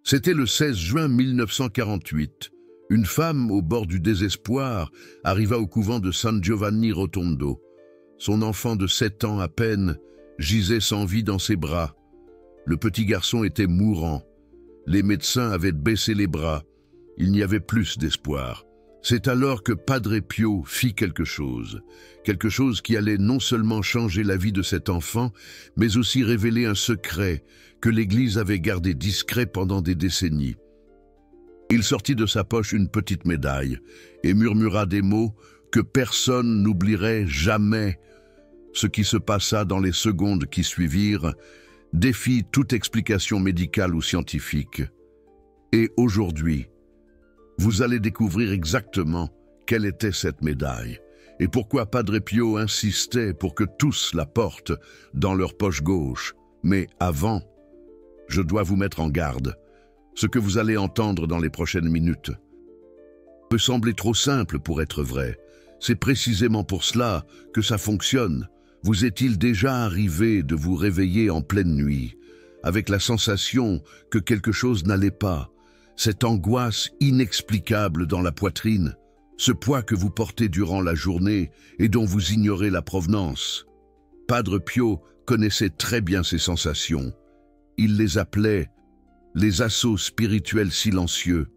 C'était le 16 juin 1948. Une femme, au bord du désespoir, arriva au couvent de San Giovanni Rotondo. Son enfant de 7 ans à peine gisait sans vie dans ses bras. Le petit garçon était mourant. Les médecins avaient baissé les bras. Il n'y avait plus d'espoir. C'est alors que Padre Pio fit quelque chose qui allait non seulement changer la vie de cet enfant, mais aussi révéler un secret que l'Église avait gardé discret pendant des décennies. Il sortit de sa poche une petite médaille et murmura des mots que personne n'oublierait jamais. Ce qui se passa dans les secondes qui suivirent défie toute explication médicale ou scientifique. Et aujourd'hui, vous allez découvrir exactement quelle était cette médaille et pourquoi Padre Pio insistait pour que tous la portent dans leur poche gauche. Mais avant, je dois vous mettre en garde. Ce que vous allez entendre dans les prochaines minutes peut sembler trop simple pour être vrai. C'est précisément pour cela que ça fonctionne. Vous est-il déjà arrivé de vous réveiller en pleine nuit, avec la sensation que quelque chose n'allait pas, cette angoisse inexplicable dans la poitrine, ce poids que vous portez durant la journée et dont vous ignorez la provenance? Padre Pio connaissait très bien ces sensations. Il les appelait les assauts spirituels silencieux.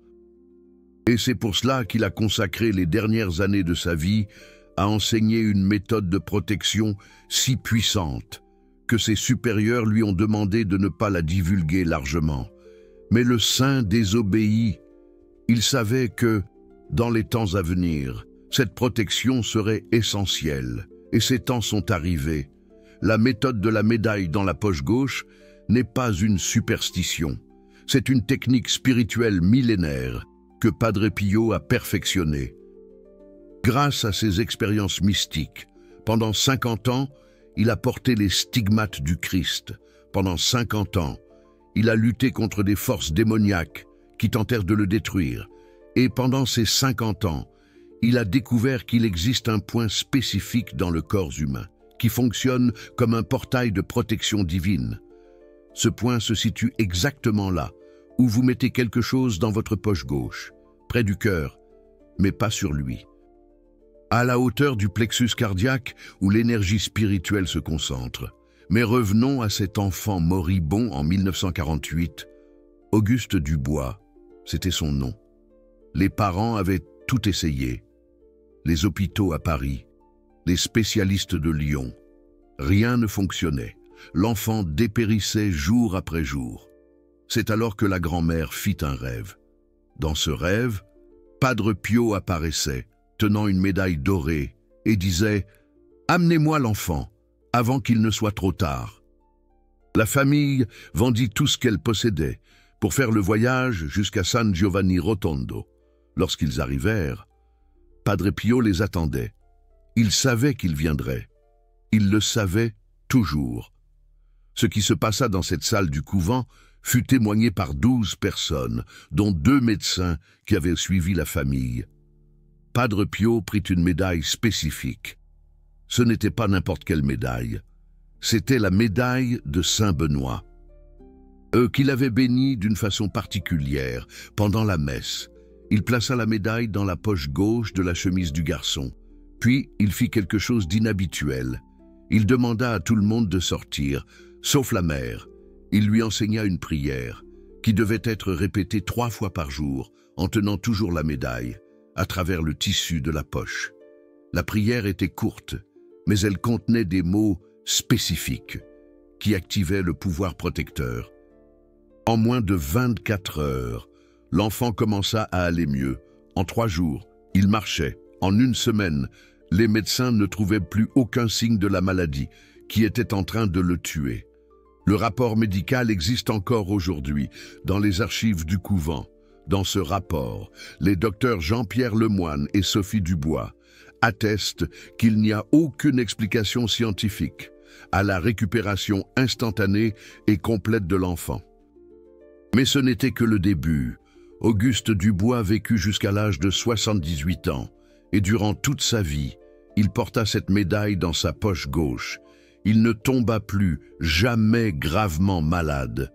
Et c'est pour cela qu'il a consacré les dernières années de sa vie à enseigner une méthode de protection si puissante que ses supérieurs lui ont demandé de ne pas la divulguer largement. Mais le saint désobéit. Il savait que, dans les temps à venir, cette protection serait essentielle. Et ces temps sont arrivés. La méthode de la médaille dans la poche gauche n'est pas une superstition. C'est une technique spirituelle millénaire que Padre Pio a perfectionnée. Grâce à ses expériences mystiques, pendant 50 ans, il a porté les stigmates du Christ. Pendant 50 ans, il a lutté contre des forces démoniaques qui tentèrent de le détruire. Et pendant ces 50 ans, il a découvert qu'il existe un point spécifique dans le corps humain, qui fonctionne comme un portail de protection divine. Ce point se situe exactement là, où vous mettez quelque chose dans votre poche gauche, près du cœur, mais pas sur lui. À la hauteur du plexus cardiaque où l'énergie spirituelle se concentre. Mais revenons à cet enfant moribond en 1948. Auguste Dubois, c'était son nom. Les parents avaient tout essayé. Les hôpitaux à Paris, les spécialistes de Lyon. Rien ne fonctionnait. L'enfant dépérissait jour après jour. C'est alors que la grand-mère fit un rêve. Dans ce rêve, Padre Pio apparaissait, tenant une médaille dorée, et disait « Amenez-moi l'enfant, avant qu'il ne soit trop tard ». La famille vendit tout ce qu'elle possédait pour faire le voyage jusqu'à San Giovanni Rotondo. Lorsqu'ils arrivèrent, Padre Pio les attendait. Il savait qu'il viendrait. Il le savait toujours. Ce qui se passa dans cette salle du couvent fut témoigné par 12 personnes, dont 2 médecins qui avaient suivi la famille. Padre Pio prit une médaille spécifique. Ce n'était pas n'importe quelle médaille. C'était la médaille de Saint Benoît, qu'il avait béni d'une façon particulière pendant la messe. Il plaça la médaille dans la poche gauche de la chemise du garçon. Puis il fit quelque chose d'inhabituel. Il demanda à tout le monde de sortir, sauf la mère. Il lui enseigna une prière, qui devait être répétée 3 fois par jour, en tenant toujours la médaille, à travers le tissu de la poche. La prière était courte, mais elle contenait des mots spécifiques, qui activaient le pouvoir protecteur. En moins de 24 heures, l'enfant commença à aller mieux. En 3 jours, il marchait. En 1 semaine, les médecins ne trouvaient plus aucun signe de la maladie, qui était en train de le tuer. Le rapport médical existe encore aujourd'hui, dans les archives du couvent. Dans ce rapport, les docteurs Jean-Pierre Lemoine et Sophie Dubois attestent qu'il n'y a aucune explication scientifique à la récupération instantanée et complète de l'enfant. Mais ce n'était que le début. Auguste Dubois vécut jusqu'à l'âge de 78 ans, et durant toute sa vie, il porta cette médaille dans sa poche gauche. Il ne tomba plus jamais gravement malade.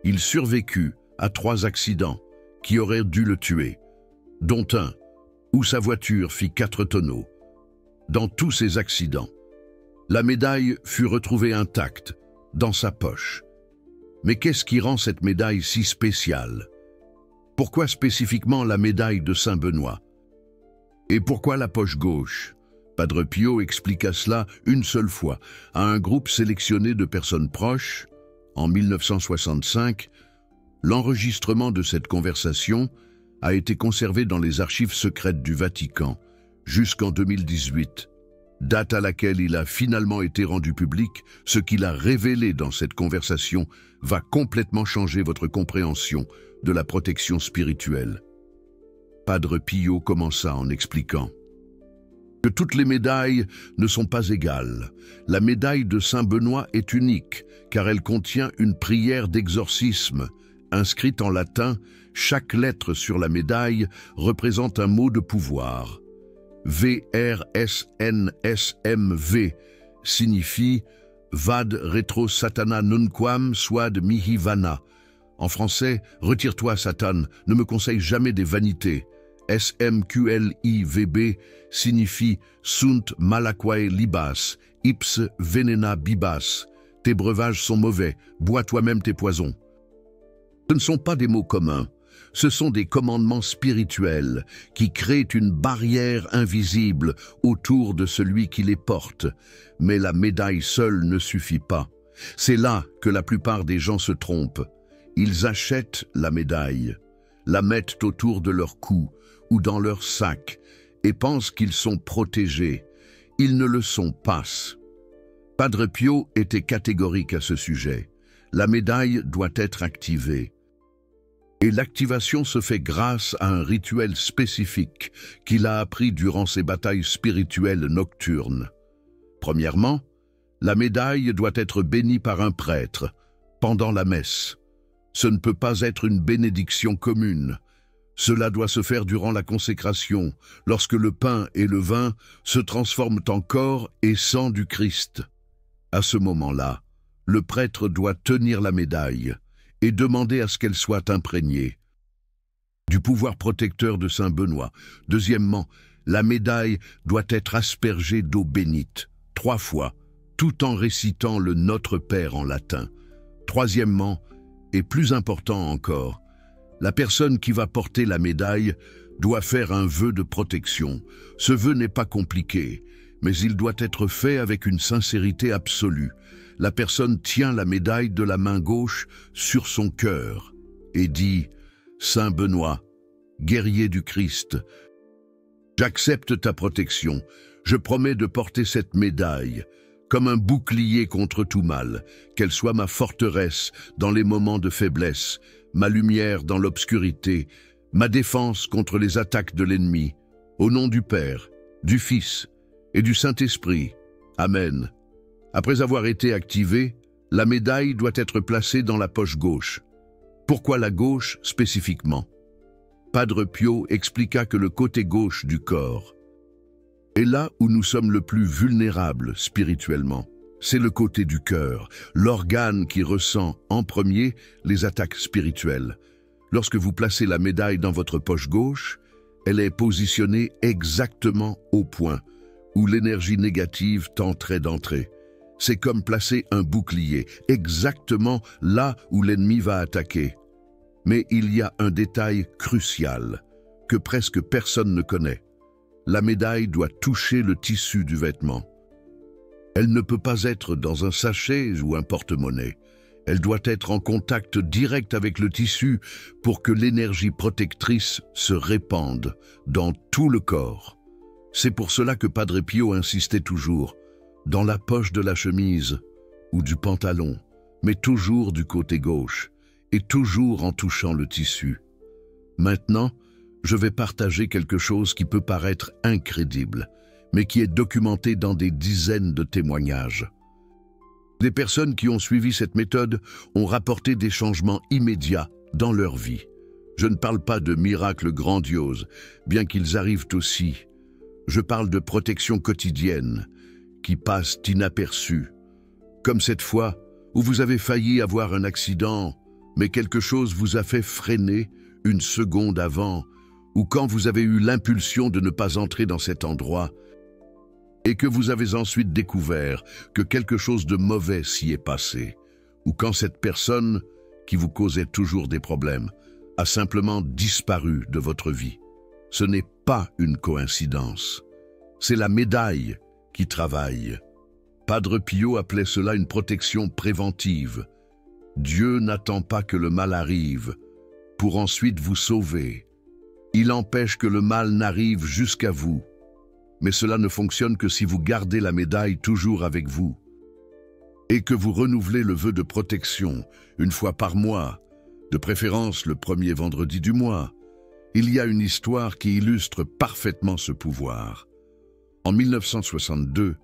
Il survécut à 3 accidents qui auraient dû le tuer, dont un où sa voiture fit 4 tonneaux. Dans tous ces accidents, la médaille fut retrouvée intacte dans sa poche. Mais qu'est-ce qui rend cette médaille si spéciale? Pourquoi spécifiquement la médaille de Saint-Benoît? Et pourquoi la poche gauche? Padre Pio expliqua cela une seule fois à un groupe sélectionné de personnes proches. En 1965, l'enregistrement de cette conversation a été conservé dans les archives secrètes du Vatican jusqu'en 2018, date à laquelle il a finalement été rendu public. Ce qu'il a révélé dans cette conversation va complètement changer votre compréhension de la protection spirituelle. Padre Pio commença en expliquant que toutes les médailles ne sont pas égales. La médaille de Saint-Benoît est unique, car elle contient une prière d'exorcisme. Inscrite en latin, chaque lettre sur la médaille représente un mot de pouvoir. VRSNSMV signifie Vad retro satana nunquam suad mihi vana. En français, retire-toi Satan, ne me conseille jamais des vanités. SMQLIVB signifie Sunt malaquae libas, ips venena bibas. Tes breuvages sont mauvais, bois toi-même tes poisons. Ce ne sont pas des mots communs, ce sont des commandements spirituels qui créent une barrière invisible autour de celui qui les porte. Mais la médaille seule ne suffit pas. C'est là que la plupart des gens se trompent. Ils achètent la médaille, la mettent autour de leur cou ou dans leur sac et pensent qu'ils sont protégés. Ils ne le sont pas. Padre Pio était catégorique à ce sujet. La médaille doit être activée. Et l'activation se fait grâce à un rituel spécifique qu'il a appris durant ses batailles spirituelles nocturnes. Premièrement, la médaille doit être bénie par un prêtre pendant la messe. Ce ne peut pas être une bénédiction commune. Cela doit se faire durant la consécration, lorsque le pain et le vin se transforment en corps et sang du Christ. À ce moment-là, le prêtre doit tenir la médaille et demander à ce qu'elle soit imprégnée du pouvoir protecteur de Saint Benoît. Deuxièmement, la médaille doit être aspergée d'eau bénite, 3 fois, tout en récitant le Notre Père en latin. Troisièmement, et plus important encore, la personne qui va porter la médaille doit faire un vœu de protection. Ce vœu n'est pas compliqué, mais il doit être fait avec une sincérité absolue. La personne tient la médaille de la main gauche sur son cœur et dit « Saint Benoît, guerrier du Christ, j'accepte ta protection. Je promets de porter cette médaille comme un bouclier contre tout mal, qu'elle soit ma forteresse dans les moments de faiblesse, ma lumière dans l'obscurité, ma défense contre les attaques de l'ennemi. Au nom du Père, du Fils et du Saint-Esprit. Amen. » Après avoir été activée, la médaille doit être placée dans la poche gauche. Pourquoi la gauche spécifiquement? Padre Pio expliqua que le côté gauche du corps est là où nous sommes le plus vulnérables spirituellement. C'est le côté du cœur, l'organe qui ressent en premier les attaques spirituelles. Lorsque vous placez la médaille dans votre poche gauche, elle est positionnée exactement au point où l'énergie négative tenterait d'entrer. C'est comme placer un bouclier, exactement là où l'ennemi va attaquer. Mais il y a un détail crucial que presque personne ne connaît. La médaille doit toucher le tissu du vêtement. Elle ne peut pas être dans un sachet ou un porte-monnaie. Elle doit être en contact direct avec le tissu pour que l'énergie protectrice se répande dans tout le corps. C'est pour cela que Padre Pio insistait toujours, dans la poche de la chemise ou du pantalon, mais toujours du côté gauche et toujours en touchant le tissu. Maintenant, je vais partager quelque chose qui peut paraître incrédible, mais qui est documenté dans des dizaines de témoignages. Les personnes qui ont suivi cette méthode ont rapporté des changements immédiats dans leur vie. Je ne parle pas de miracles grandioses, bien qu'ils arrivent aussi. Je parle de protection quotidienne, qui passent inaperçues. Comme cette fois où vous avez failli avoir un accident, mais quelque chose vous a fait freiner une seconde avant, ou quand vous avez eu l'impulsion de ne pas entrer dans cet endroit, et que vous avez ensuite découvert que quelque chose de mauvais s'y est passé, ou quand cette personne, qui vous causait toujours des problèmes, a simplement disparu de votre vie. Ce n'est pas une coïncidence. C'est la médaille qui travaille. Padre Pio appelait cela une protection préventive. Dieu n'attend pas que le mal arrive pour ensuite vous sauver. Il empêche que le mal n'arrive jusqu'à vous. Mais cela ne fonctionne que si vous gardez la médaille toujours avec vous et que vous renouvelez le vœu de protection une fois par mois, de préférence le premier vendredi du mois. Il y a une histoire qui illustre parfaitement ce pouvoir. En 1962,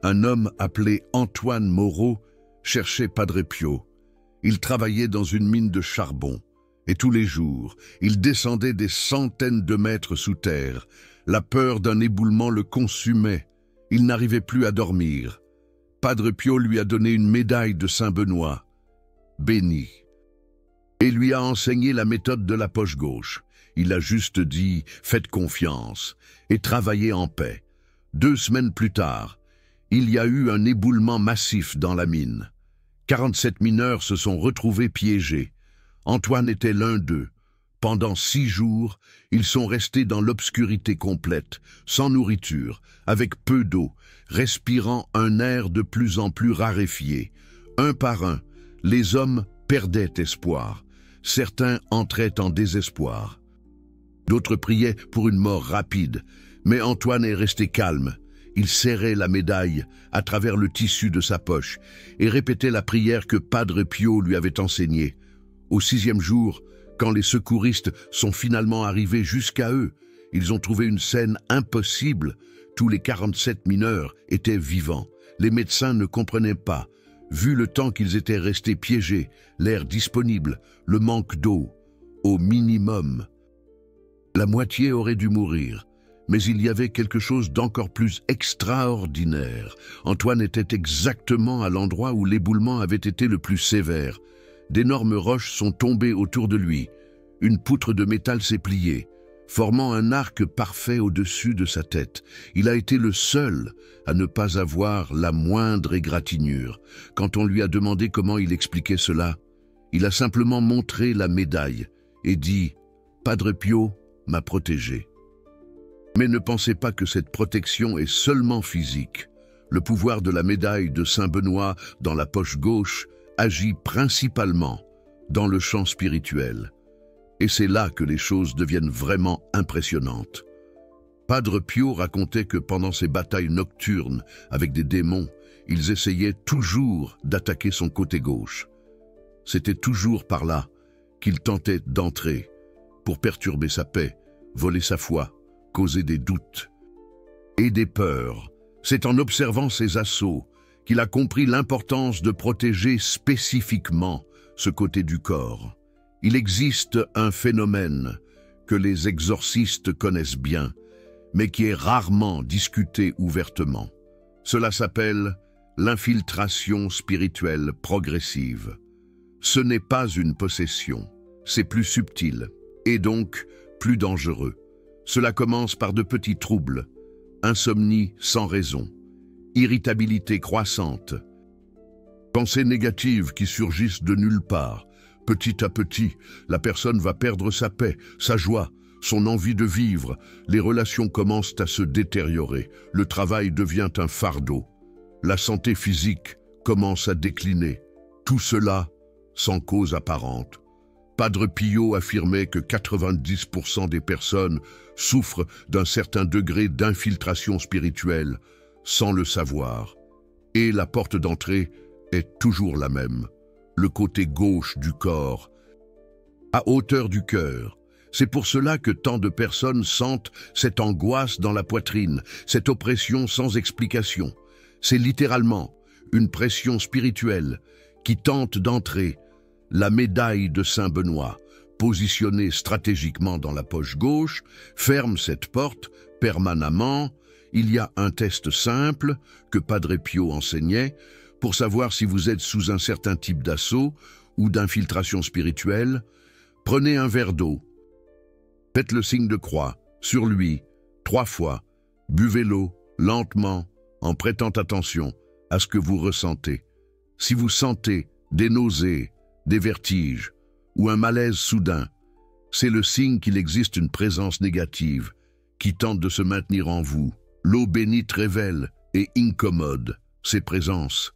un homme appelé Antoine Moreau cherchait Padre Pio. Il travaillait dans une mine de charbon et tous les jours, il descendait des centaines de mètres sous terre. La peur d'un éboulement le consumait. Il n'arrivait plus à dormir. Padre Pio lui a donné une médaille de Saint-Benoît, bénie, et lui a enseigné la méthode de la poche gauche. Il a juste dit « Faites confiance et travaillez en paix ». 2 semaines plus tard, il y a eu un éboulement massif dans la mine. 47 mineurs se sont retrouvés piégés. Antoine était l'un d'eux. Pendant 6 jours, ils sont restés dans l'obscurité complète, sans nourriture, avec peu d'eau, respirant un air de plus en plus raréfié. Un par un, les hommes perdaient espoir. Certains entraient en désespoir. D'autres priaient pour une mort rapide, mais Antoine est resté calme. Il serrait la médaille à travers le tissu de sa poche et répétait la prière que Padre Pio lui avait enseignée. Au 6e jour, quand les secouristes sont finalement arrivés jusqu'à eux, ils ont trouvé une scène impossible. Tous les 47 mineurs étaient vivants. Les médecins ne comprenaient pas, vu le temps qu'ils étaient restés piégés, l'air disponible, le manque d'eau, au minimum. La moitié aurait dû mourir, mais il y avait quelque chose d'encore plus extraordinaire. Antoine était exactement à l'endroit où l'éboulement avait été le plus sévère. D'énormes roches sont tombées autour de lui. Une poutre de métal s'est pliée, formant un arc parfait au-dessus de sa tête. Il a été le seul à ne pas avoir la moindre égratignure. Quand on lui a demandé comment il expliquait cela, il a simplement montré la médaille et dit « Padre Pio m'a protégé ». Mais ne pensez pas que cette protection est seulement physique. Le pouvoir de la médaille de Saint-Benoît dans la poche gauche agit principalement dans le champ spirituel. Et c'est là que les choses deviennent vraiment impressionnantes. Padre Pio racontait que pendant ses batailles nocturnes avec des démons, ils essayaient toujours d'attaquer son côté gauche. C'était toujours par là qu'ils tentaient d'entrer pour perturber sa paix, voler sa foi, causer des doutes et des peurs. C'est en observant ces assauts qu'il a compris l'importance de protéger spécifiquement ce côté du corps. Il existe un phénomène que les exorcistes connaissent bien, mais qui est rarement discuté ouvertement. Cela s'appelle l'infiltration spirituelle progressive. Ce n'est pas une possession, c'est plus subtil et donc plus dangereux. Cela commence par de petits troubles, insomnie sans raison, irritabilité croissante, pensées négatives qui surgissent de nulle part. Petit à petit, la personne va perdre sa paix, sa joie, son envie de vivre. Les relations commencent à se détériorer. Le travail devient un fardeau. La santé physique commence à décliner. Tout cela sans cause apparente. Padre Pio affirmait que 90% des personnes souffrent d'un certain degré d'infiltration spirituelle sans le savoir. Et la porte d'entrée est toujours la même, le côté gauche du corps, à hauteur du cœur. C'est pour cela que tant de personnes sentent cette angoisse dans la poitrine, cette oppression sans explication. C'est littéralement une pression spirituelle qui tente d'entrer. La médaille de Saint-Benoît, positionnée stratégiquement dans la poche gauche, ferme cette porte permanemment. Il y a un test simple que Padre Pio enseignait pour savoir si vous êtes sous un certain type d'assaut ou d'infiltration spirituelle, prenez un verre d'eau. Faites le signe de croix sur lui 3 fois. Buvez l'eau lentement en prêtant attention à ce que vous ressentez. Si vous sentez des nausées, des vertiges ou un malaise soudain, c'est le signe qu'il existe une présence négative qui tente de se maintenir en vous. L'eau bénite révèle et incommode ces présences.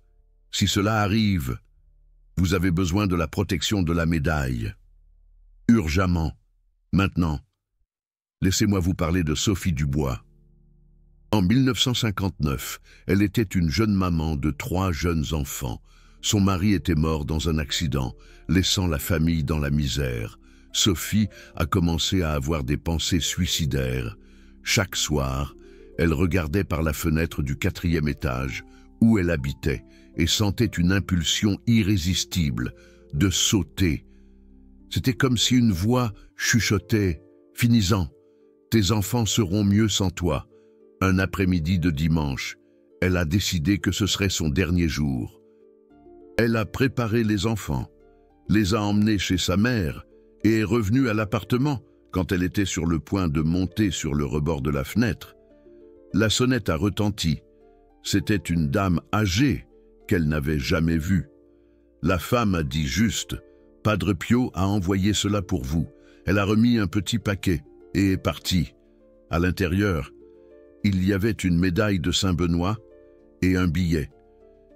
Si cela arrive, vous avez besoin de la protection de la médaille. Urgemment. Maintenant, laissez-moi vous parler de Sophie Dubois. En 1959, elle était une jeune maman de 3 jeunes enfants. Son mari était mort dans un accident, laissant la famille dans la misère. Sophie a commencé à avoir des pensées suicidaires. Chaque soir, elle regardait par la fenêtre du 4e étage, où elle habitait, et sentait une impulsion irrésistible de sauter. C'était comme si une voix chuchotait « Finis-en, tes enfants seront mieux sans toi ». Un après-midi de dimanche, elle a décidé que ce serait son dernier jour. Elle a préparé les enfants, les a emmenés chez sa mère et est revenue à l'appartement quand elle était sur le point de monter sur le rebord de la fenêtre. La sonnette a retenti. C'était une dame âgée qu'elle n'avait jamais vue. La femme a dit juste « Padre Pio a envoyé cela pour vous ». Elle a remis un petit paquet et est partie. À l'intérieur, il y avait une médaille de Saint-Benoît et un billet.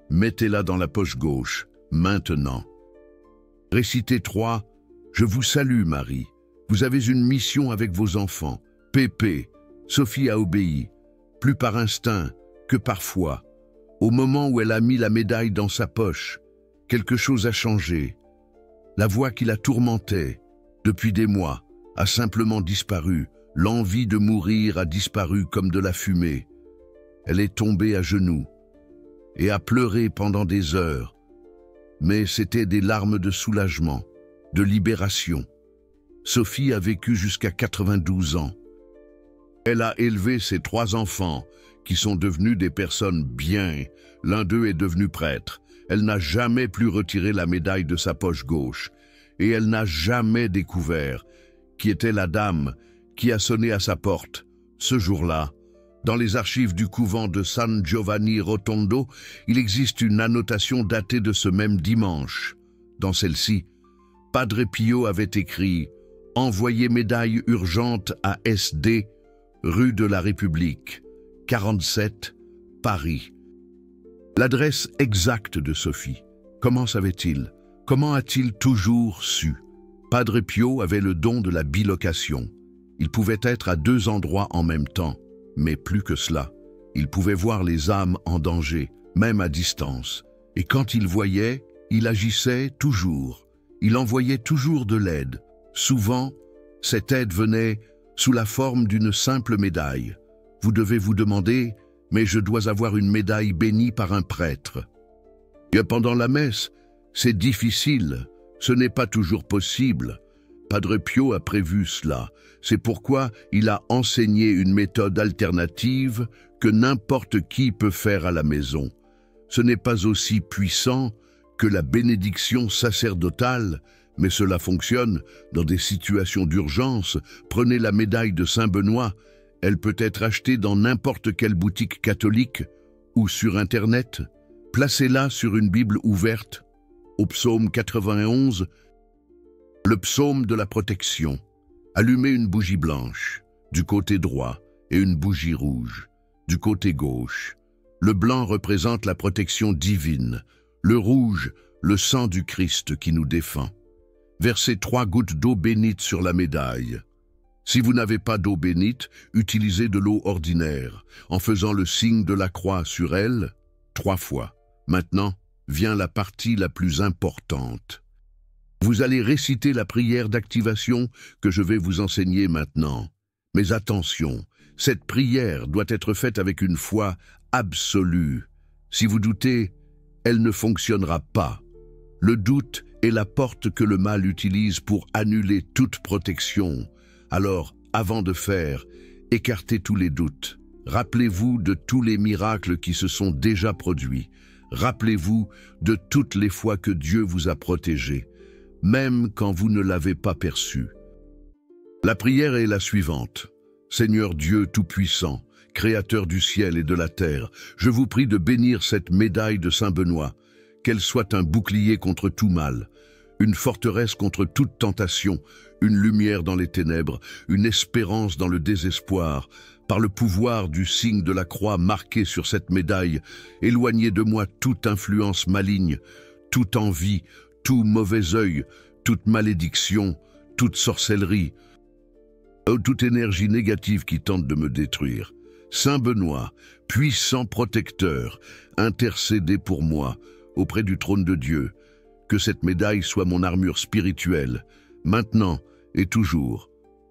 Mettez-la dans la poche gauche, maintenant. Récitez 3. Je vous salue, Marie. Vous avez une mission avec vos enfants. Pépé. Sophie a obéi, plus par instinct que par foi. Au moment où elle a mis la médaille dans sa poche, quelque chose a changé. La voix qui la tourmentait depuis des mois a simplement disparu. L'envie de mourir a disparu comme de la fumée. Elle est tombée à genoux et a pleuré pendant des heures. Mais c'était des larmes de soulagement, de libération. Sophie a vécu jusqu'à 92 ans. Elle a élevé ses 3 enfants, qui sont devenus des personnes bien. L'un d'eux est devenu prêtre. Elle n'a jamais plus retiré la médaille de sa poche gauche. Et elle n'a jamais découvert qui était la dame qui a sonné à sa porte. Ce jour-là, dans les archives du couvent de San Giovanni Rotondo, il existe une annotation datée de ce même dimanche. Dans celle-ci, Padre Pio avait écrit « Envoyez médaille urgente à SD, rue de la République, 47, Paris ». L'adresse exacte de Sophie. Comment savait-il? Comment a-t-il toujours su? Padre Pio avait le don de la bilocation. Il pouvait être à 2 endroits en même temps, mais plus que cela. Il pouvait voir les âmes en danger, même à distance. Et quand il voyait, il agissait toujours. Il envoyait toujours de l'aide. Souvent, cette aide venait sous la forme d'une simple médaille. Vous devez vous demander, mais je dois avoir une médaille bénie par un prêtre. Et pendant la messe, c'est difficile, ce n'est pas toujours possible. Padre Pio a prévu cela. C'est pourquoi il a enseigné une méthode alternative que n'importe qui peut faire à la maison. Ce n'est pas aussi puissant que la bénédiction sacerdotale, mais cela fonctionne dans des situations d'urgence. Prenez la médaille de Saint-Benoît. Elle peut être achetée dans n'importe quelle boutique catholique ou sur Internet. Placez-la sur une Bible ouverte, au psaume 91, le psaume de la protection. Allumez une bougie blanche du côté droit et une bougie rouge du côté gauche. Le blanc représente la protection divine, le rouge, le sang du Christ qui nous défend. Versez 3 gouttes d'eau bénite sur la médaille. Si vous n'avez pas d'eau bénite, utilisez de l'eau ordinaire, en faisant le signe de la croix sur elle 3 fois. Maintenant, vient la partie la plus importante. Vous allez réciter la prière d'activation que je vais vous enseigner maintenant. Mais attention, cette prière doit être faite avec une foi absolue. Si vous doutez, elle ne fonctionnera pas. Le doute est la porte que le mal utilise pour annuler toute protection. Alors, avant de faire, écartez tous les doutes. Rappelez-vous de tous les miracles qui se sont déjà produits. Rappelez-vous de toutes les fois que Dieu vous a protégé. même quand vous ne l'avez pas perçu. La prière est la suivante. Seigneur Dieu Tout-Puissant, Créateur du ciel et de la terre, je vous prie de bénir cette médaille de Saint Benoît, qu'elle soit un bouclier contre tout mal, une forteresse contre toute tentation, une lumière dans les ténèbres, une espérance dans le désespoir. Par le pouvoir du signe de la croix marqué sur cette médaille, éloignez de moi toute influence maligne, toute envie, tout mauvais œil, toute malédiction, toute sorcellerie, toute énergie négative qui tente de me détruire. Saint Benoît, puissant protecteur, intercédez pour moi auprès du trône de Dieu. Que cette médaille soit mon armure spirituelle, maintenant et toujours,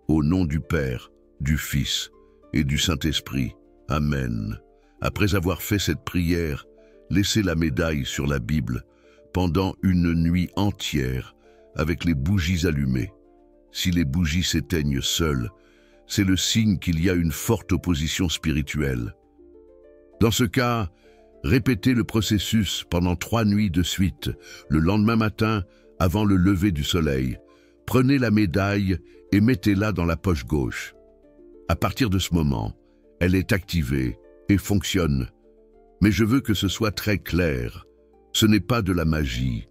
au nom du Père, du Fils et du Saint-Esprit. Amen. Après avoir fait cette prière, laissez la médaille sur la Bible pendant une nuit entière avec les bougies allumées. Si les bougies s'éteignent seules, c'est le signe qu'il y a une forte opposition spirituelle. Dans ce cas, répétez le processus pendant 3 nuits de suite, le lendemain matin, avant le lever du soleil. Prenez la médaille et mettez-la dans la poche gauche. À partir de ce moment, elle est activée et fonctionne. Mais je veux que ce soit très clair. Ce n'est pas de la magie,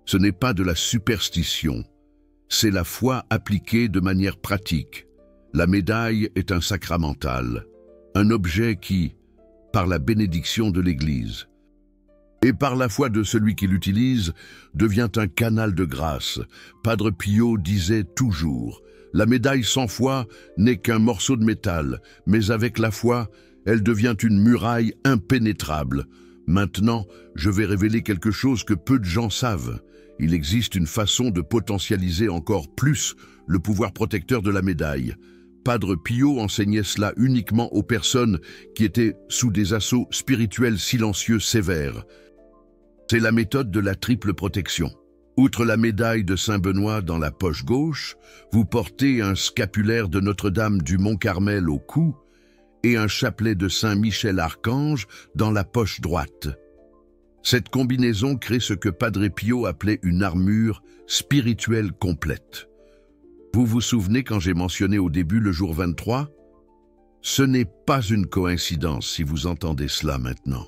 ce n'est pas de la superstition. C'est la foi appliquée de manière pratique. La médaille est un sacramental, un objet qui, par la bénédiction de l'Église et par la foi de celui qui l'utilise, devient un canal de grâce. Padre Pio disait toujours, « La médaille sans foi n'est qu'un morceau de métal, mais avec la foi, elle devient une muraille impénétrable. » Maintenant, je vais révéler quelque chose que peu de gens savent. Il existe une façon de potentialiser encore plus le pouvoir protecteur de la médaille. Padre Pio enseignait cela uniquement aux personnes qui étaient sous des assauts spirituels silencieux sévères. C'est la méthode de la triple protection. Outre la médaille de Saint Benoît dans la poche gauche, vous portez un scapulaire de Notre-Dame du Mont-Carmel au cou et un chapelet de Saint Michel Archange dans la poche droite. Cette combinaison crée ce que Padre Pio appelait une armure spirituelle complète. Vous vous souvenez quand j'ai mentionné au début le jour 23 ? Ce n'est pas une coïncidence si vous entendez cela maintenant.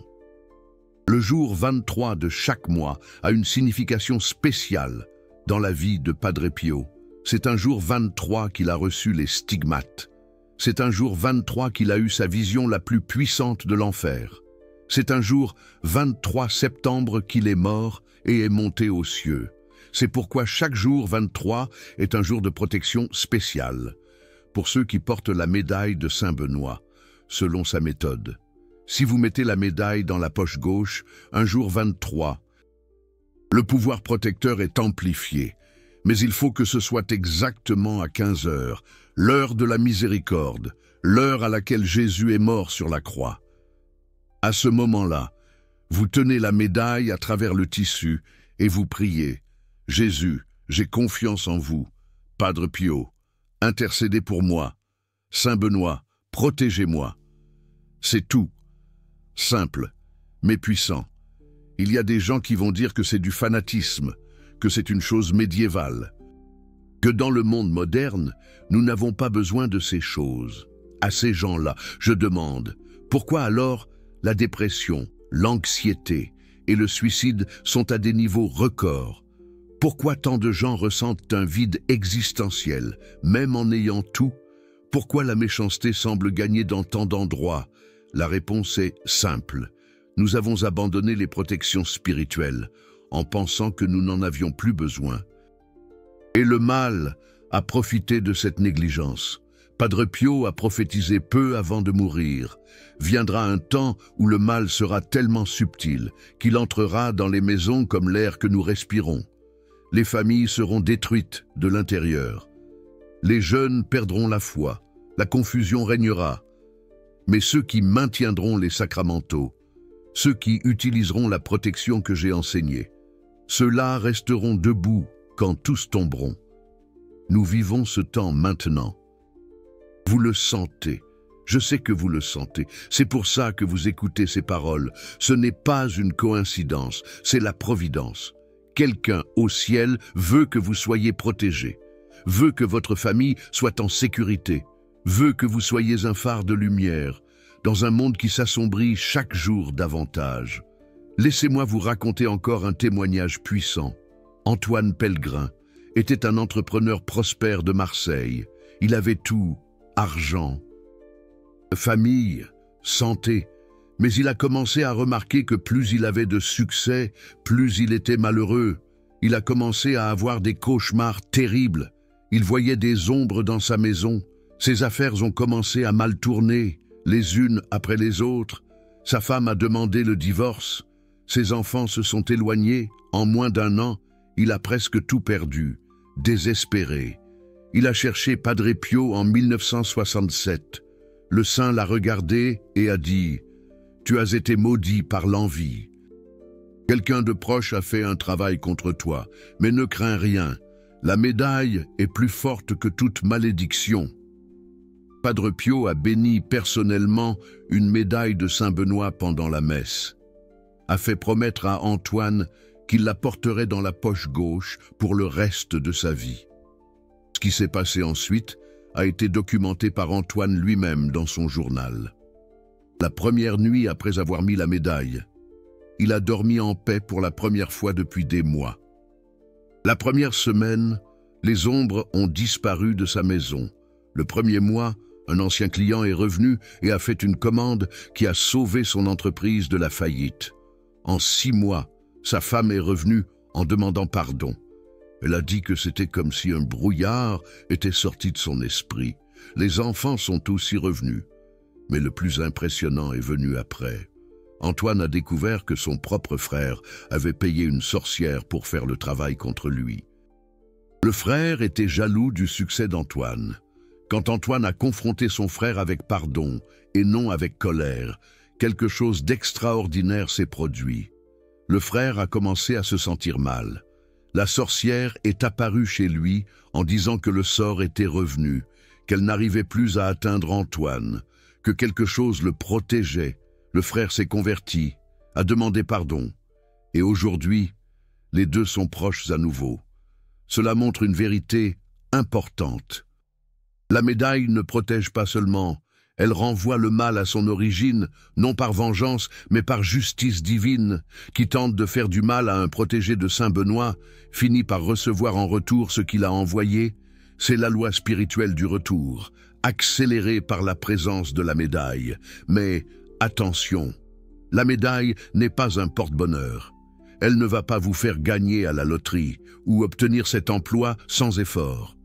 Le jour 23 de chaque mois a une signification spéciale dans la vie de Padre Pio. C'est un jour 23 qu'il a reçu les stigmates. C'est un jour 23 qu'il a eu sa vision la plus puissante de l'enfer. C'est un jour 23 septembre qu'il est mort et est monté aux cieux. C'est pourquoi chaque jour 23 est un jour de protection spéciale pour ceux qui portent la médaille de Saint Benoît, selon sa méthode. Si vous mettez la médaille dans la poche gauche, un jour 23, le pouvoir protecteur est amplifié, mais il faut que ce soit exactement à 15 heures, l'heure de la miséricorde, l'heure à laquelle Jésus est mort sur la croix. À ce moment-là, vous tenez la médaille à travers le tissu et vous priez. Jésus, j'ai confiance en vous. Padre Pio, intercédez pour moi. Saint Benoît, protégez-moi. C'est tout. Simple, mais puissant. Il y a des gens qui vont dire que c'est du fanatisme, que c'est une chose médiévale, que dans le monde moderne, nous n'avons pas besoin de ces choses. À ces gens-là, je demande, pourquoi alors la dépression, l'anxiété et le suicide sont à des niveaux records? Pourquoi tant de gens ressentent un vide existentiel, même en ayant tout? Pourquoi la méchanceté semble gagner dans tant d'endroits? La réponse est simple. Nous avons abandonné les protections spirituelles en pensant que nous n'en avions plus besoin. Et le mal a profité de cette négligence. Padre Pio a prophétisé peu avant de mourir. Viendra un temps où le mal sera tellement subtil qu'il entrera dans les maisons comme l'air que nous respirons. Les familles seront détruites de l'intérieur. Les jeunes perdront la foi. La confusion régnera. Mais ceux qui maintiendront les sacramentaux, ceux qui utiliseront la protection que j'ai enseignée, ceux-là resteront debout quand tous tomberont. Nous vivons ce temps maintenant. Vous le sentez. Je sais que vous le sentez. C'est pour ça que vous écoutez ces paroles. Ce n'est pas une coïncidence, c'est la providence quelqu'un au ciel veut que vous soyez protégés, veut que votre famille soit en sécurité, veut que vous soyez un phare de lumière dans un monde qui s'assombrit chaque jour davantage. Laissez-moi vous raconter encore un témoignage puissant. Antoine Pellegrin était un entrepreneur prospère de Marseille. Il avait tout, argent, famille, santé, mais il a commencé à remarquer que plus il avait de succès, plus il était malheureux. Il a commencé à avoir des cauchemars terribles. Il voyait des ombres dans sa maison. Ses affaires ont commencé à mal tourner, les unes après les autres. Sa femme a demandé le divorce. Ses enfants se sont éloignés. En moins d'un an, il a presque tout perdu. Désespéré, il a cherché Padre Pio en 1967. Le saint l'a regardé et a dit « Tu as été maudit par l'envie. Quelqu'un de proche a fait un travail contre toi, mais ne crains rien. La médaille est plus forte que toute malédiction. » Padre Pio a béni personnellement une médaille de Saint-Benoît pendant la messe. A fait promettre à Antoine qu'il la porterait dans la poche gauche pour le reste de sa vie. Ce qui s'est passé ensuite a été documenté par Antoine lui-même dans son journal. La première nuit après avoir mis la médaille, il a dormi en paix pour la première fois depuis des mois. La première semaine, les ombres ont disparu de sa maison. Le premier mois, un ancien client est revenu et a fait une commande qui a sauvé son entreprise de la faillite. En 6 mois, sa femme est revenue en demandant pardon. Elle a dit que c'était comme si un brouillard était sorti de son esprit. Les enfants sont aussi revenus. Mais le plus impressionnant est venu après. Antoine a découvert que son propre frère avait payé une sorcière pour faire le travail contre lui. Le frère était jaloux du succès d'Antoine. Quand Antoine a confronté son frère avec pardon et non avec colère, quelque chose d'extraordinaire s'est produit. Le frère a commencé à se sentir mal. La sorcière est apparue chez lui en disant que le sort était revenu, qu'elle n'arrivait plus à atteindre Antoine, que quelque chose le protégeait. Le frère s'est converti, a demandé pardon. Et aujourd'hui, les deux sont proches à nouveau. Cela montre une vérité importante. La médaille ne protège pas seulement, elle renvoie le mal à son origine, non par vengeance, mais par justice divine, qui tente de faire du mal à un protégé de Saint-Benoît, finit par recevoir en retour ce qu'il a envoyé. C'est la loi spirituelle du retour, accélérée par la présence de la médaille. Mais attention, la médaille n'est pas un porte-bonheur. Elle ne va pas vous faire gagner à la loterie ou obtenir cet emploi sans effort.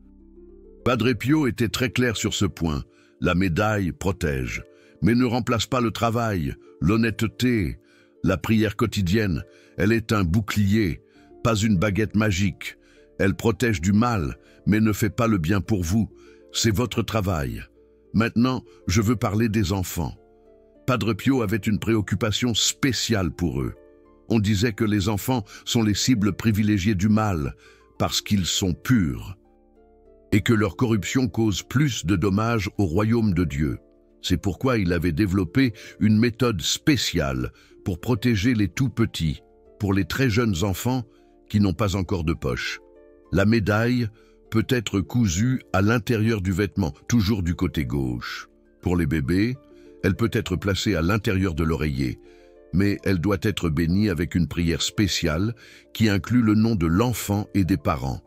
Padre Pio était très clair sur ce point. La médaille protège, mais ne remplace pas le travail, l'honnêteté, la prière quotidienne. Elle est un bouclier, pas une baguette magique. Elle protège du mal, mais ne fait pas le bien pour vous. C'est votre travail. Maintenant, je veux parler des enfants. Padre Pio avait une préoccupation spéciale pour eux. On disait que les enfants sont les cibles privilégiées du mal, parce qu'ils sont purs, et que leur corruption cause plus de dommages au royaume de Dieu. C'est pourquoi il avait développé une méthode spéciale pour protéger les tout-petits, pour les très jeunes enfants qui n'ont pas encore de poche. La médaille peut être cousue à l'intérieur du vêtement, toujours du côté gauche. Pour les bébés, elle peut être placée à l'intérieur de l'oreiller, mais elle doit être bénie avec une prière spéciale qui inclut le nom de l'enfant et des parents.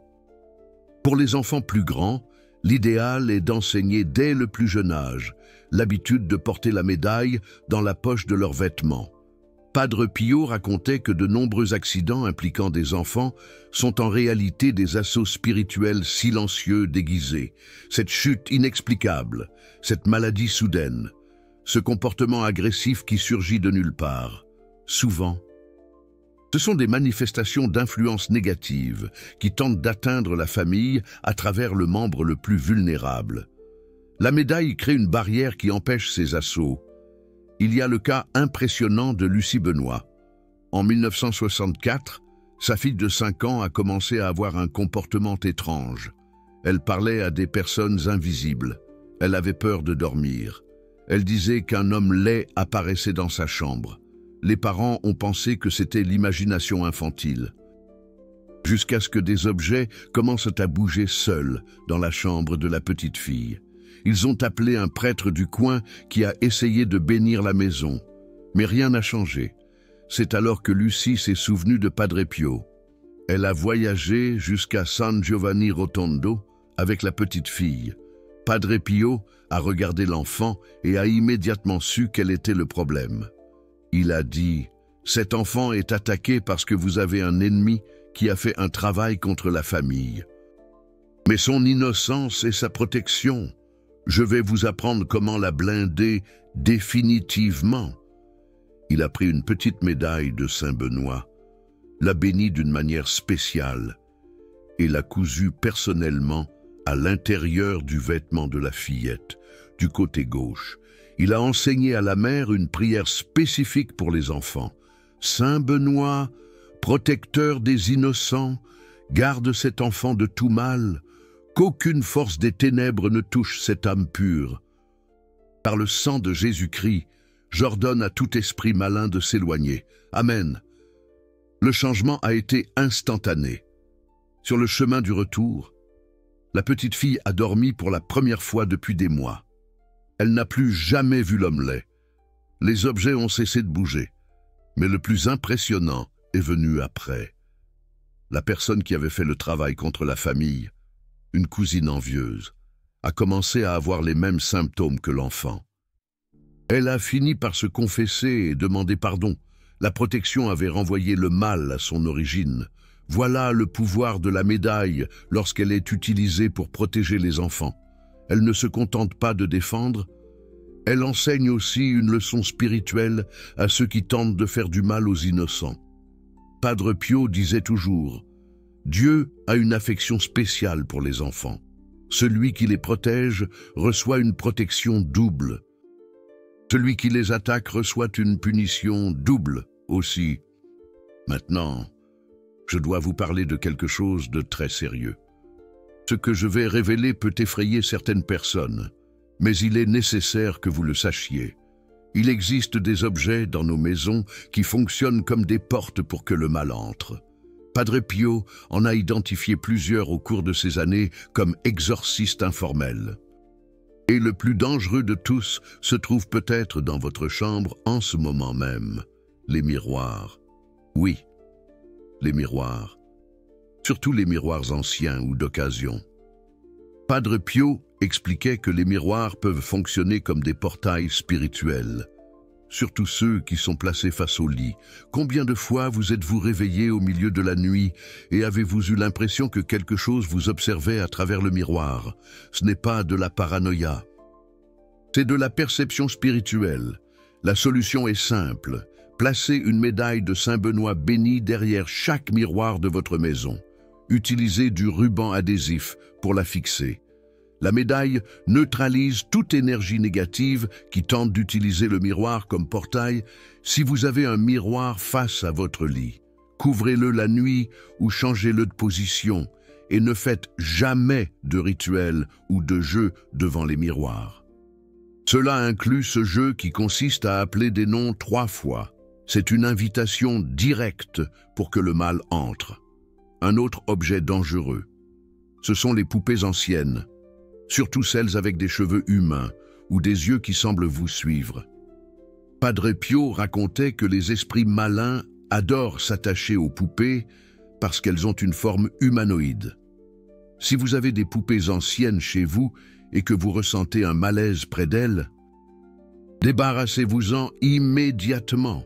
Pour les enfants plus grands, l'idéal est d'enseigner dès le plus jeune âge l'habitude de porter la médaille dans la poche de leurs vêtements. Padre Pio racontait que de nombreux accidents impliquant des enfants sont en réalité des assauts spirituels silencieux déguisés. Cette chute inexplicable, cette maladie soudaine, ce comportement agressif qui surgit de nulle part, souvent, ce sont des manifestations d'influence négative qui tentent d'atteindre la famille à travers le membre le plus vulnérable. La médaille crée une barrière qui empêche ces assauts. Il y a le cas impressionnant de Lucie Benoît. En 1964, sa fille de 5 ans a commencé à avoir un comportement étrange. Elle parlait à des personnes invisibles. Elle avait peur de dormir. Elle disait qu'un homme laid apparaissait dans sa chambre. Les parents ont pensé que c'était l'imagination infantile. jusqu'à ce que des objets commencent à bouger seuls dans la chambre de la petite fille. Ils ont appelé un prêtre du coin qui a essayé de bénir la maison, mais rien n'a changé. C'est alors que Lucie s'est souvenue de Padre Pio. Elle a voyagé jusqu'à San Giovanni Rotondo avec la petite fille. Padre Pio a regardé l'enfant et a immédiatement su quel était le problème. Il a dit « Cet enfant est attaqué parce que vous avez un ennemi qui a fait un travail contre la famille. Mais son innocence et sa protection, je vais vous apprendre comment la blinder définitivement. » Il a pris une petite médaille de Saint-Benoît, l'a bénie d'une manière spéciale et l'a cousue personnellement à l'intérieur du vêtement de la fillette, du côté gauche. Il a enseigné à la mère une prière spécifique pour les enfants. « Saint Benoît, protecteur des innocents, garde cet enfant de tout mal, qu'aucune force des ténèbres ne touche cette âme pure. Par le sang de Jésus-Christ, j'ordonne à tout esprit malin de s'éloigner. Amen. » Le changement a été instantané. Sur le chemin du retour, la petite fille a dormi pour la première fois depuis des mois. Elle n'a plus jamais vu l'omelet. Les objets ont cessé de bouger. Mais le plus impressionnant est venu après. La personne qui avait fait le travail contre la famille, une cousine envieuse, a commencé à avoir les mêmes symptômes que l'enfant. Elle a fini par se confesser et demander pardon. La protection avait renvoyé le mal à son origine. Voilà le pouvoir de la médaille lorsqu'elle est utilisée pour protéger les enfants. Elle ne se contente pas de défendre, elle enseigne aussi une leçon spirituelle à ceux qui tentent de faire du mal aux innocents. Padre Pio disait toujours « Dieu a une affection spéciale pour les enfants. Celui qui les protège reçoit une protection double. Celui qui les attaque reçoit une punition double aussi. » Maintenant, je dois vous parler de quelque chose de très sérieux. Ce que je vais révéler peut effrayer certaines personnes, mais il est nécessaire que vous le sachiez. Il existe des objets dans nos maisons qui fonctionnent comme des portes pour que le mal entre. Padre Pio en a identifié plusieurs au cours de ces années comme exorcistes informels. Et le plus dangereux de tous se trouve peut-être dans votre chambre en ce moment même, les miroirs. Oui, les miroirs. Surtout les miroirs anciens ou d'occasion. Padre Pio expliquait que les miroirs peuvent fonctionner comme des portails spirituels, surtout ceux qui sont placés face au lit. Combien de fois vous êtes-vous réveillé au milieu de la nuit et avez-vous eu l'impression que quelque chose vous observait à travers le miroir? Ce n'est pas de la paranoïa, c'est de la perception spirituelle. La solution est simple. Placez une médaille de Saint Benoît béni derrière chaque miroir de votre maison. Utilisez du ruban adhésif pour la fixer. La médaille neutralise toute énergie négative qui tente d'utiliser le miroir comme portail. Si vous avez un miroir face à votre lit, couvrez-le la nuit ou changez-le de position et ne faites jamais de rituel ou de jeu devant les miroirs. Cela inclut ce jeu qui consiste à appeler des noms 3 fois. C'est une invitation directe pour que le mal entre. Un autre objet dangereux, ce sont les poupées anciennes, surtout celles avec des cheveux humains ou des yeux qui semblent vous suivre. Padre Pio racontait que les esprits malins adorent s'attacher aux poupées parce qu'elles ont une forme humanoïde. Si vous avez des poupées anciennes chez vous et que vous ressentez un malaise près d'elles, débarrassez-vous-en immédiatement.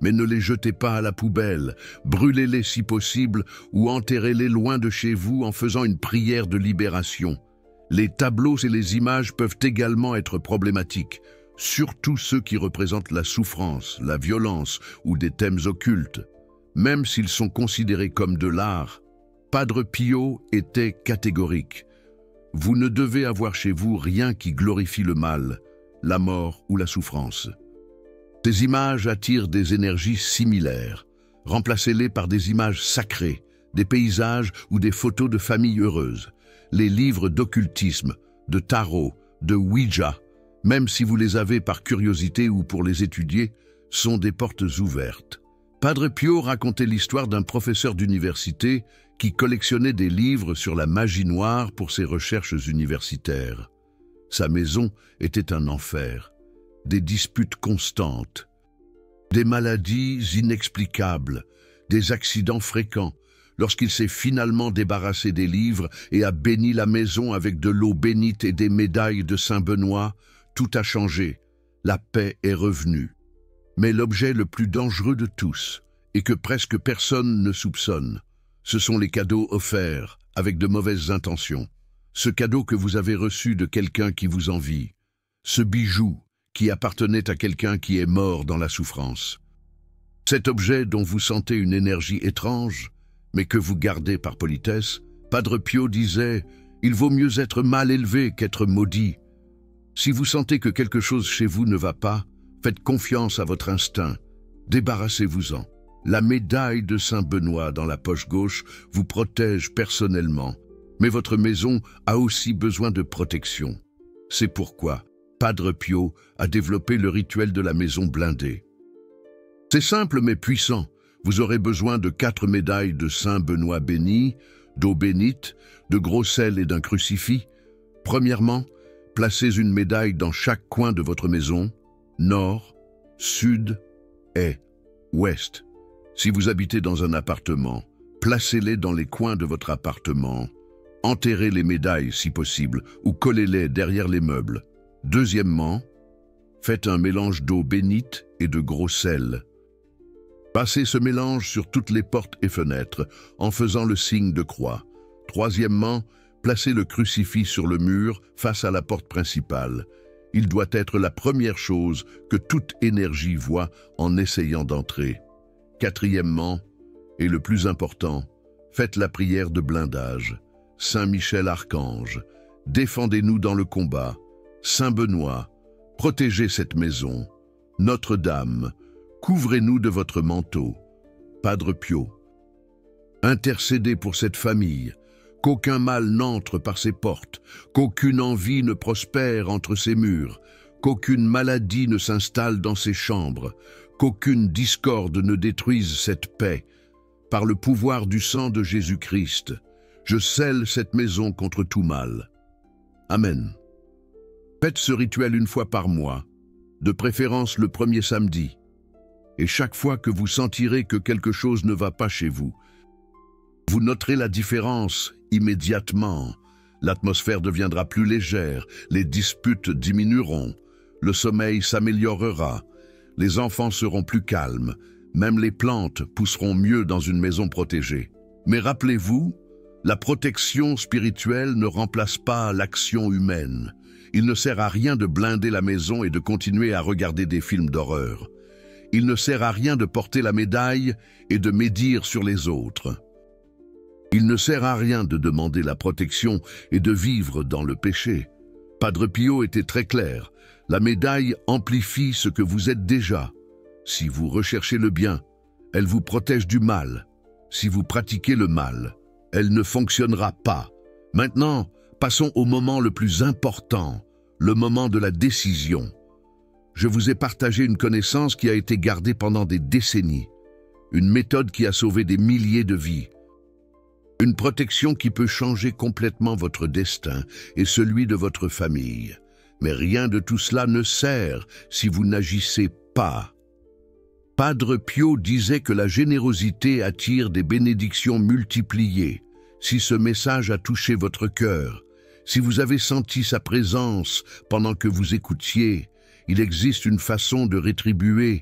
Mais ne les jetez pas à la poubelle, brûlez-les si possible ou enterrez-les loin de chez vous en faisant une prière de libération. Les tableaux et les images peuvent également être problématiques, surtout ceux qui représentent la souffrance, la violence ou des thèmes occultes. Même s'ils sont considérés comme de l'art, Padre Pio était catégorique. Vous ne devez avoir chez vous rien qui glorifie le mal, la mort ou la souffrance. Ces images attirent des énergies similaires. Remplacez-les par des images sacrées, des paysages ou des photos de familles heureuses. Les livres d'occultisme, de tarot, de Ouija, même si vous les avez par curiosité ou pour les étudier, sont des portes ouvertes. Padre Pio racontait l'histoire d'un professeur d'université qui collectionnait des livres sur la magie noire pour ses recherches universitaires. Sa maison était un enfer, des disputes constantes, des maladies inexplicables, des accidents fréquents. Lorsqu'il s'est finalement débarrassé des livres et a béni la maison avec de l'eau bénite et des médailles de Saint-Benoît, tout a changé. La paix est revenue. Mais l'objet le plus dangereux de tous, et que presque personne ne soupçonne, ce sont les cadeaux offerts avec de mauvaises intentions. Ce cadeau que vous avez reçu de quelqu'un qui vous envie. Ce bijou qui appartenait à quelqu'un qui est mort dans la souffrance. Cet objet dont vous sentez une énergie étrange, mais que vous gardez par politesse, Padre Pio disait « Il vaut mieux être mal élevé qu'être maudit ». Si vous sentez que quelque chose chez vous ne va pas, faites confiance à votre instinct, débarrassez-vous-en. La médaille de Saint-Benoît dans la poche gauche vous protège personnellement, mais votre maison a aussi besoin de protection. C'est pourquoi Padre Pio a développé le rituel de la maison blindée. C'est simple mais puissant. Vous aurez besoin de 4 médailles de Saint-Benoît béni, d'eau bénite, de gros sel et d'un crucifix. Premièrement, placez une médaille dans chaque coin de votre maison, nord, sud et ouest. Si vous habitez dans un appartement, placez-les dans les coins de votre appartement. Enterrez les médailles si possible ou collez-les derrière les meubles. Deuxièmement, faites un mélange d'eau bénite et de gros sel. Passez ce mélange sur toutes les portes et fenêtres en faisant le signe de croix. Troisièmement, placez le crucifix sur le mur face à la porte principale. Il doit être la première chose que toute énergie voit en essayant d'entrer. Quatrièmement, et le plus important, faites la prière de blindage. Saint Michel Archange, défendez-nous dans le combat. Saint Benoît, protégez cette maison. Notre-Dame, couvrez-nous de votre manteau. Padre Pio, intercédez pour cette famille, qu'aucun mal n'entre par ses portes, qu'aucune envie ne prospère entre ses murs, qu'aucune maladie ne s'installe dans ses chambres, qu'aucune discorde ne détruise cette paix. Par le pouvoir du sang de Jésus-Christ, je scelle cette maison contre tout mal. Amen. Faites ce rituel une fois par mois, de préférence le premier samedi. Et chaque fois que vous sentirez que quelque chose ne va pas chez vous, vous noterez la différence immédiatement. L'atmosphère deviendra plus légère, les disputes diminueront, le sommeil s'améliorera, les enfants seront plus calmes, même les plantes pousseront mieux dans une maison protégée. Mais rappelez-vous, la protection spirituelle ne remplace pas l'action humaine. Il ne sert à rien de blinder la maison et de continuer à regarder des films d'horreur. Il ne sert à rien de porter la médaille et de médire sur les autres. Il ne sert à rien de demander la protection et de vivre dans le péché. Padre Pio était très clair. La médaille amplifie ce que vous êtes déjà. Si vous recherchez le bien, elle vous protège du mal. Si vous pratiquez le mal, elle ne fonctionnera pas. Maintenant, passons au moment le plus important, le moment de la décision. Je vous ai partagé une connaissance qui a été gardée pendant des décennies, une méthode qui a sauvé des milliers de vies, une protection qui peut changer complètement votre destin et celui de votre famille. Mais rien de tout cela ne sert si vous n'agissez pas. Padre Pio disait que la générosité attire des bénédictions multipliées. Si ce message a touché votre cœur, si vous avez senti sa présence pendant que vous écoutiez, il existe une façon de rétribuer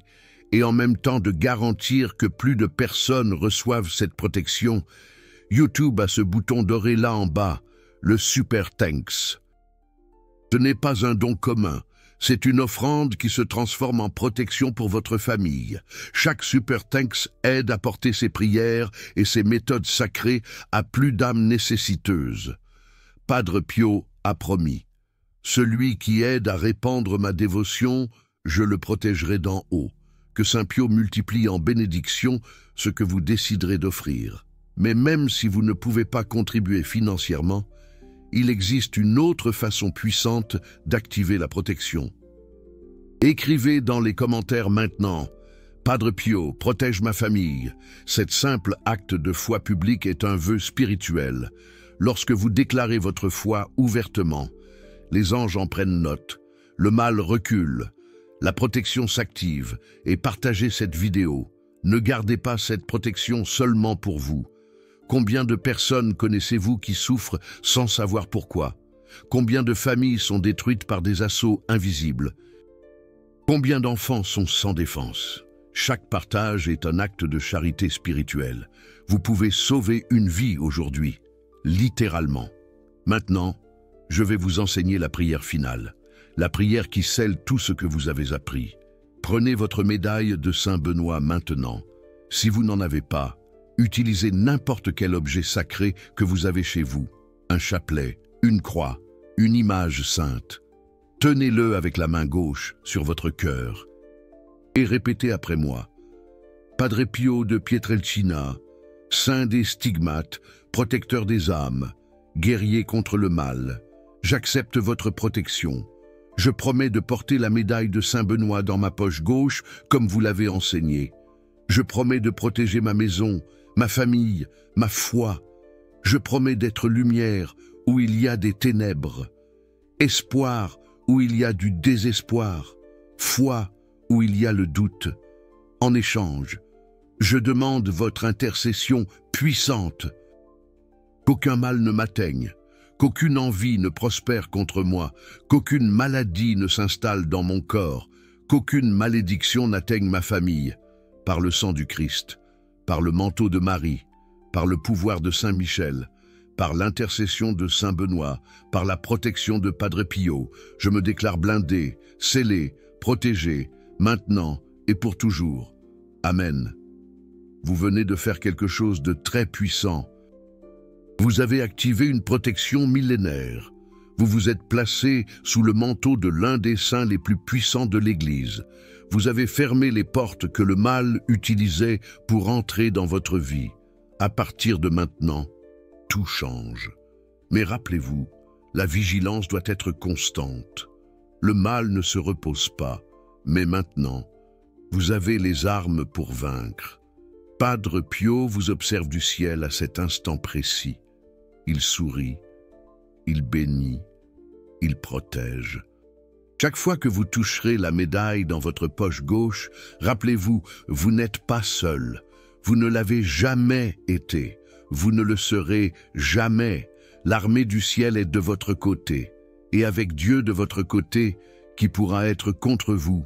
et en même temps de garantir que plus de personnes reçoivent cette protection. YouTube a ce bouton doré là en bas, le Super Thanks. Ce n'est pas un don commun, c'est une offrande qui se transforme en protection pour votre famille. Chaque Super Thanks aide à porter ses prières et ses méthodes sacrées à plus d'âmes nécessiteuses. Padre Pio a promis. Celui qui aide à répandre ma dévotion, je le protégerai d'en haut. Que Saint Pio multiplie en bénédiction ce que vous déciderez d'offrir. Mais même si vous ne pouvez pas contribuer financièrement, il existe une autre façon puissante d'activer la protection. Écrivez dans les commentaires maintenant « Padre Pio, protège ma famille. Cet simple acte de foi publique est un vœu spirituel. Lorsque vous déclarez votre foi ouvertement, les anges en prennent note, le mal recule, la protection s'active et partagez cette vidéo. Ne gardez pas cette protection seulement pour vous. Combien de personnes connaissez-vous qui souffrent sans savoir pourquoi? Combien de familles sont détruites par des assauts invisibles? Combien d'enfants sont sans défense? Chaque partage est un acte de charité spirituelle. Vous pouvez sauver une vie aujourd'hui, littéralement. Maintenant, je vais vous enseigner la prière finale, la prière qui scelle tout ce que vous avez appris. Prenez votre médaille de Saint Benoît maintenant. Si vous n'en avez pas, utilisez n'importe quel objet sacré que vous avez chez vous, un chapelet, une croix, une image sainte. Tenez-le avec la main gauche sur votre cœur et répétez après moi. Padre Pio de Pietrelcina, saint des stigmates, protecteur des âmes, guerrier contre le mal, j'accepte votre protection. Je promets de porter la médaille de Saint Benoît dans ma poche gauche comme vous l'avez enseigné. Je promets de protéger ma maison, ma famille, ma foi. Je promets d'être lumière où il y a des ténèbres, espoir où il y a du désespoir, foi où il y a le doute. En échange, je demande votre intercession puissante. Qu'aucun mal ne m'atteigne, qu'aucune envie ne prospère contre moi, qu'aucune maladie ne s'installe dans mon corps, qu'aucune malédiction n'atteigne ma famille. Par le sang du Christ, par le manteau de Marie, par le pouvoir de Saint Michel, par l'intercession de Saint Benoît, par la protection de Padre Pio, je me déclare blindé, scellé, protégé, maintenant et pour toujours. Amen. Vous venez de faire quelque chose de très puissant. Vous avez activé une protection millénaire. Vous vous êtes placé sous le manteau de l'un des saints les plus puissants de l'Église. Vous avez fermé les portes que le mal utilisait pour entrer dans votre vie. À partir de maintenant, tout change. Mais rappelez-vous, la vigilance doit être constante. Le mal ne se repose pas, mais maintenant, vous avez les armes pour vaincre. Padre Pio vous observe du ciel à cet instant précis. Il sourit, il bénit, il protège. Chaque fois que vous toucherez la médaille dans votre poche gauche, rappelez-vous, vous n'êtes pas seul. Vous ne l'avez jamais été. Vous ne le serez jamais. L'armée du ciel est de votre côté. Et avec Dieu de votre côté, qui pourra être contre vous?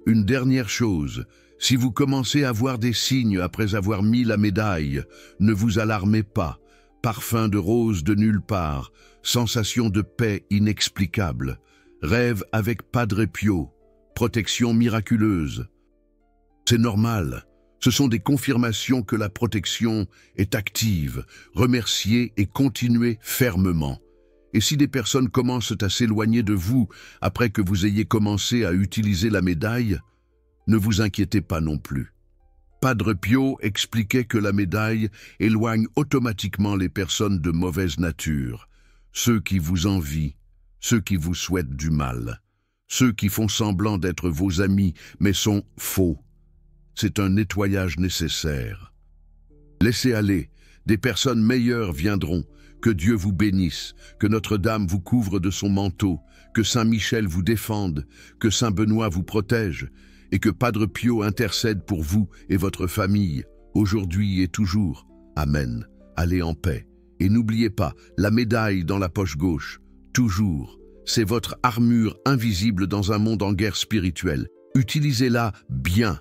Une dernière chose, si vous commencez à voir des signes après avoir mis la médaille, ne vous alarmez pas. Parfum de rose de nulle part, sensation de paix inexplicable, rêve avec Padre Pio, protection miraculeuse. C'est normal, ce sont des confirmations que la protection est active. Remerciez et continuez fermement. Et si des personnes commencent à s'éloigner de vous après que vous ayez commencé à utiliser la médaille, ne vous inquiétez pas non plus. Padre Pio expliquait que la médaille éloigne automatiquement les personnes de mauvaise nature, ceux qui vous envient, ceux qui vous souhaitent du mal, ceux qui font semblant d'être vos amis mais sont faux. C'est un nettoyage nécessaire. Laissez aller, des personnes meilleures viendront, que Dieu vous bénisse, que Notre-Dame vous couvre de son manteau, que Saint Michel vous défende, que Saint Benoît vous protège, et que Padre Pio intercède pour vous et votre famille, aujourd'hui et toujours. Amen. Allez en paix. Et n'oubliez pas, la médaille dans la poche gauche, toujours. C'est votre armure invisible dans un monde en guerre spirituelle. Utilisez-la bien.